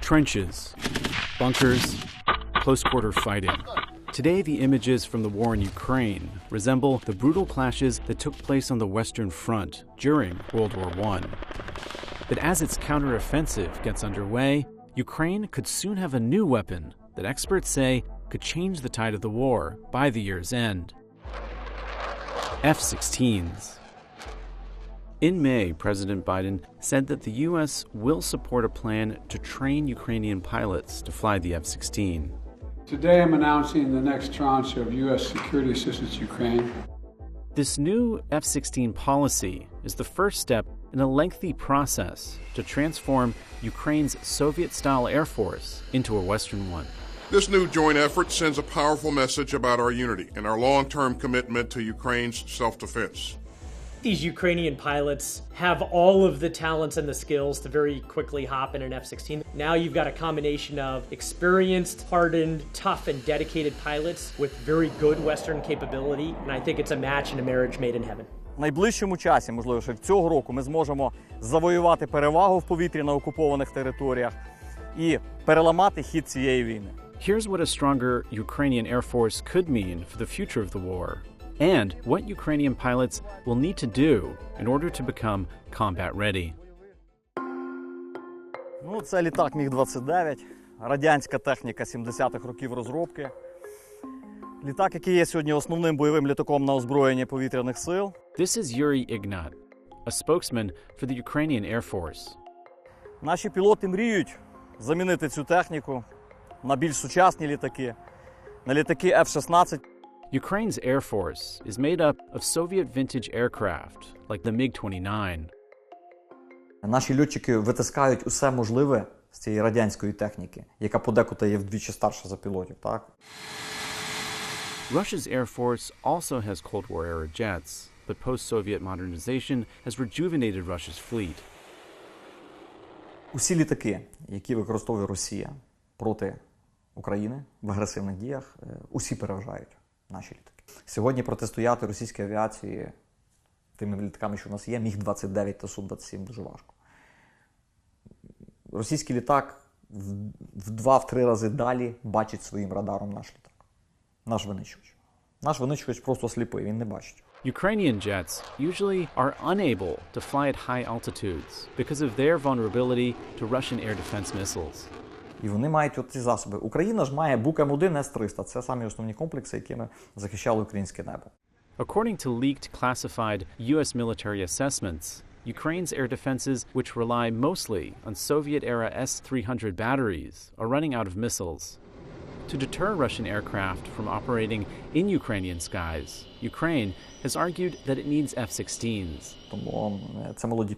Trenches, bunkers, close-quarter fighting. Today, the images from the war in Ukraine resemble the brutal clashes that took place on the Western Front during World War I. But as its counteroffensive gets underway, Ukraine could soon have a new weapon that experts say could change the tide of the war by the year's end. F-16s. In May, President Biden said that the U.S. will support a plan to train Ukrainian pilots to fly the F-16. Today I'm announcing the next tranche of U.S. security assistance to Ukraine. This new F-16 policy is the first step in a lengthy process to transform Ukraine's Soviet-style Air Force into a Western one. This new joint effort sends a powerful message about our unity and our long-term commitment to Ukraine's self-defense. These Ukrainian pilots have all of the talents and the skills to very quickly hop in an F-16. Now you've got a combination of experienced, hardened, tough, and dedicated pilots with very good Western capability, and I think it's a match and a marriage made in heaven. В найближчому часі, можливо, ще цього року, ми зможемо завоювати перевагу в повітрі на окупованих територіях і переламати хід цієї війни. Here's what a stronger Ukrainian Air Force could mean for the future of the war, and what Ukrainian pilots will need to do in order to become combat ready. Ну, це літак Міг-29, радянська техніка 70-х років розробки. Літак, який є сьогодні основним бойовим літаком на озброєнні повітряних сил. This is Yuri Ignat, a spokesman for the Ukrainian Air Force. Наші пілоти мріють замінити цю техніку на більш сучасні літаки, на літаки F16. Ukraine's Air Force is made up of Soviet vintage aircraft, like the MiG-29. Наші льотчики витискають усе можливе з цієї радянської техніки, яка подекуди є вдвічі старша за пілотів, так? Russia's Air Force also has Cold War-era jets, but post-Soviet modernization has rejuvenated Russia's fleet. Усі літаки, які використовує Росія проти України в агресивних діях, усі переважають наші літаки. Сьогодні протистояти російській авіації тими літаками, що у нас є, Міг-29 та Су-27 дуже важко. Російський літак в 2-3 рази далі бачить своїм радаром наш літак. Наш винищувач. Наш винищувач просто сліпий, він не бачить. Ukrainian jets usually are unable to fly at high altitudes because of their vulnerability to Russian air defense missiles. І вони мають ці засоби. Україна ж має Бук-М1 С-300. Це самі основні комплекси, якими захищали українське небо. According to leaked classified U.S. military assessments, Ukraine's air defenses, which rely mostly on Soviet-era S-300 batteries, are running out of missiles. To deter Russian aircraft from operating in Ukrainian skies, Ukraine has argued that it needs F-16s. Тому це молоді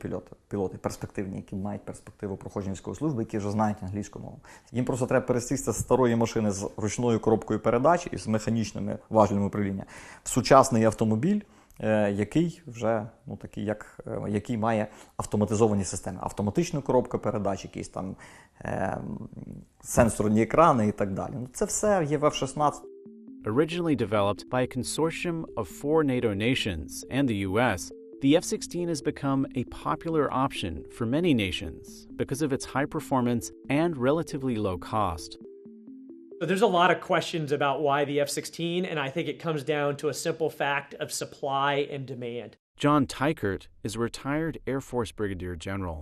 пілоти, перспективні, які мають перспективу проходження військової служби, які вже знають англійську мову. Їм просто треба пересісти з старої машини з ручною коробкою передач і з механічними важелями управління в сучасний автомобіль, який вже такий, який має автоматизовані системи. Автоматичну коробку передач, якісь там сенсорні екрани і так далі. Це все є в F-16. Originally developed by a consortium of 4 NATO nations and the U.S., the F-16 has become a popular option for many nations because of its high performance and relatively low cost. There's a lot of questions about why the F-16, and I think it comes down to a simple fact of supply and demand. John Teichert is a retired Air Force Brigadier General.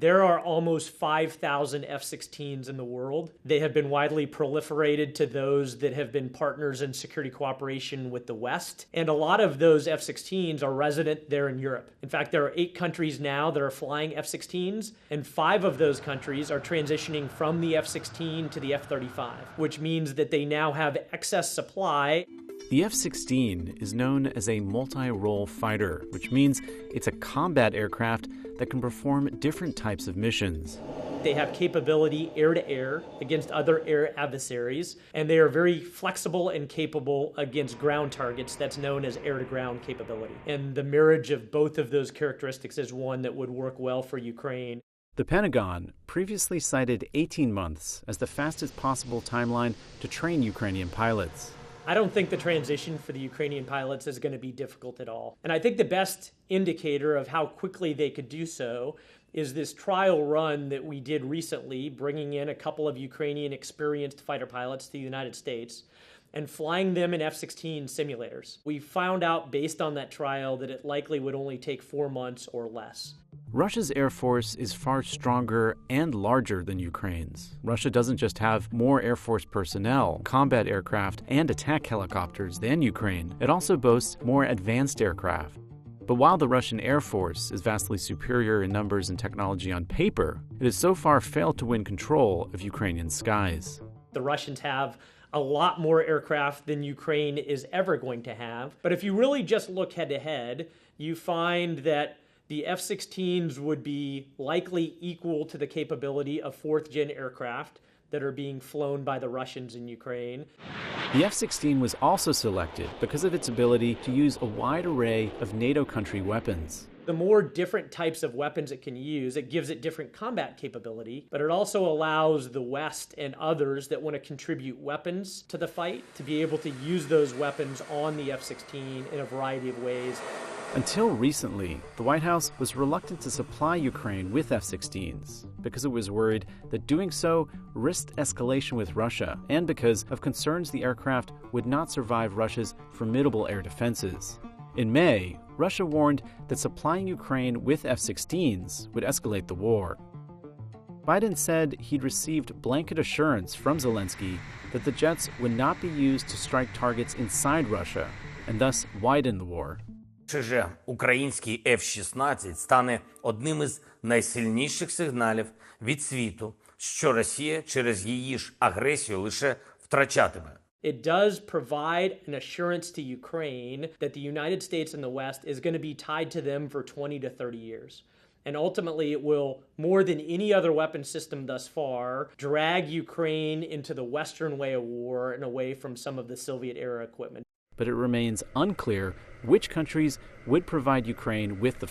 There are almost 5,000 F-16s in the world. They have been widely proliferated to those that have been partners in security cooperation with the West. And a lot of those F-16s are resident there in Europe. In fact, there are 8 countries now that are flying F-16s, and 5 of those countries are transitioning from the F-16 to the F-35, which means that they now have excess supply. The F-16 is known as a multi-role fighter, which means it's a combat aircraft that can perform different types of missions. They have capability air-to-air against other air adversaries, and they are very flexible and capable against ground targets. That's known as air-to-ground capability. And the marriage of both of those characteristics is one that would work well for Ukraine. The Pentagon previously cited 18 months as the fastest possible timeline to train Ukrainian pilots. I don't think the transition for the Ukrainian pilots is going to be difficult at all. And I think the best indicator of how quickly they could do so is this trial run that we did recently, bringing in a couple of Ukrainian experienced fighter pilots to the United States and flying them in F-16 simulators. We found out based on that trial that it likely would only take 4 months or less. Russia's air force is far stronger and larger than Ukraine's. Russia doesn't just have more Air Force personnel, combat aircraft, and attack helicopters than Ukraine. It also boasts more advanced aircraft. But while the Russian Air Force is vastly superior in numbers and technology on paper, it has so far failed to win control of Ukrainian skies. The Russians have a lot more aircraft than Ukraine is ever going to have. But if you really just look head-to-head, you find that the F-16s would be likely equal to the capability of fourth-gen aircraft that are being flown by the Russians in Ukraine. The F-16 was also selected because of its ability to use a wide array of NATO country weapons. The more different types of weapons it can use, it gives it different combat capability, but it also allows the West and others that want to contribute weapons to the fight to be able to use those weapons on the F-16 in a variety of ways. Until recently, the White House was reluctant to supply Ukraine with F-16s because it was worried that doing so risked escalation with Russia and because of concerns the aircraft would not survive Russia's formidable air defenses. In May, Russia warned that supplying Ukraine with F-16s would escalate the war. Biden said he'd received blanket assurance from Zelensky that the jets would not be used to strike targets inside Russia and thus widen the war. Чи же український F-16 стане одним із найсильніших сигналів від світу, що Росія через її ж агресію лише втрачатиме. It does provide an assurance to Ukraine that the United States and the West is going to be tied to them for 20 to 30 years. And ultimately, it will, more than any other weapon system thus far, drag Ukraine into the Western way of war and away from some of the Soviet-era equipment. But it remains unclear which countries would provide Ukraine with the